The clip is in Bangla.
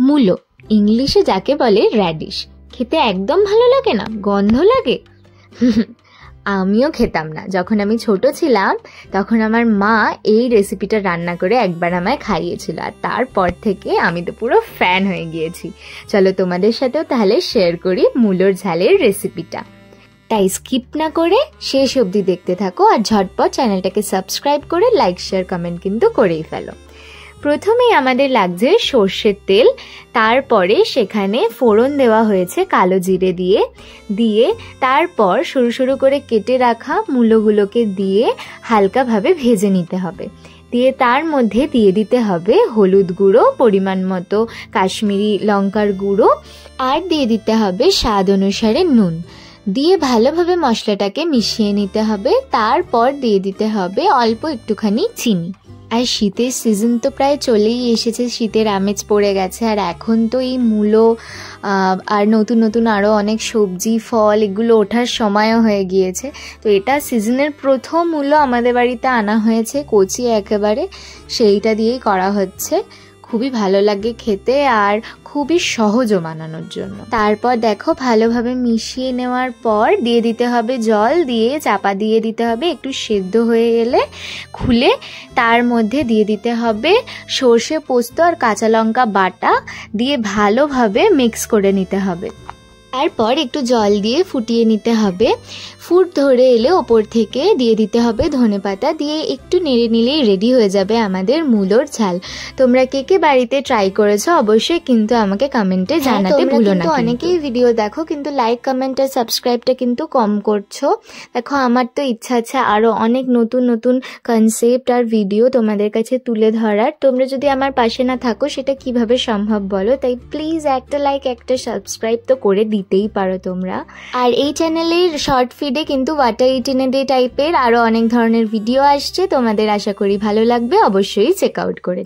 মূলো, ইংলিশে যাকে বলে র্যাডিশ, খেতে একদম ভালো লাগে না, গন্ধ লাগে। আমিও খেতাম না। যখন আমি ছোট ছিলাম তখন আমার মা এই রেসিপিটা রান্না করে একবার আমায় খাইয়েছিল, আর তারপর থেকে আমি তো পুরো ফ্যান হয়ে গিয়েছি। চলো তোমাদের সাথেও তাহলে শেয়ার করি মূলোর ঝালের রেসিপিটা। তাই স্কিপ না করে শেষ অবধি দেখতে থাকো, আর ঝটপট চ্যানেলটাকে সাবস্ক্রাইব করে লাইক শেয়ার কমেন্ট কিন্তু করেই ফেলো। প্রথমেই আমাদের লাগছে সর্ষের তেল, তারপরে সেখানে ফোড়ন দেওয়া হয়েছে কালো জিরে দিয়ে তারপর সরু সরু করে কেটে রাখা মূলোগুলোকে দিয়ে হালকাভাবে ভেজে নিতে হবে। দিয়ে তার মধ্যে দিয়ে দিতে হবে হলুদ গুঁড়ো, পরিমাণ মতো কাশ্মীরি লঙ্কার গুঁড়ো, আর দিয়ে দিতে হবে স্বাদ অনুসারে নুন। দিয়ে ভালোভাবে মশলাটাকে মিশিয়ে নিতে হবে। তারপর দিয়ে দিতে হবে অল্প একটুখানি চিনি। আর শীতের সিজন তো প্রায় চলেই এসেছে, শীতের আমেজ পড়ে গেছে, আর এখন তো এই মূলো আর নতুন নতুন আরও অনেক সবজি ফল এগুলো ওঠার সময়ও হয়ে গিয়েছে। তো এটা সিজনের প্রথম মূলো আমাদের বাড়িতে আনা হয়েছে, কচি একেবারে, সেইটা দিয়েই করা হচ্ছে। খুবই ভালো লাগে খেতে আর খুবই সহজও বানানোর জন্য। তারপর দেখো ভালোভাবে মিশিয়ে নেওয়ার পর দিয়ে দিতে হবে জল, দিয়ে চাপা দিয়ে দিতে হবে। একটু সেদ্ধ হয়ে গেলে খুলে তার মধ্যে দিয়ে দিতে হবে সর্ষে পোস্ত আর কাঁচা লঙ্কা বাটা, দিয়ে ভালোভাবে মিক্স করে নিতে হবে। তারপর একটু জল দিয়ে ফুটিয়ে নিতে হবে। ফুট ধরে এলে ওপর থেকে দিয়ে দিতে হবে ধনেপাতা, দিয়ে একটু নেড়ে নিলেই রেডি হয়ে যাবে আমাদের মূলোর ঝাল। তোমরা কে কে বাড়িতে ট্রাই করেছো অবশ্যই কিন্তু আমাকে কমেন্টে জানাতে ভুলো না। অনেকেই ভিডিও দেখো কিন্তু লাইক কমেন্ট আর সাবস্ক্রাইবটা কিন্তু কম করছো। দেখো আমার তো ইচ্ছা আছে আরও অনেক নতুন নতুন কনসেপ্ট আর ভিডিও তোমাদের কাছে তুলে ধরার। তোমরা যদি আমার পাশে না থাকো সেটা কিভাবে সম্ভব বলো? তাই প্লিজ একটা লাইক একটা সাবস্ক্রাইব তো করে দিতেই পারো তোমরা। আর এই চ্যানেলের শর্ট ফিডে কিন্তু ওয়াটার ইটিনে ডে টাইপের আরও অনেক ধরনের ভিডিও আসছে, তোমাদের আশা করি ভালো লাগবে, অবশ্যই চেক আউট করে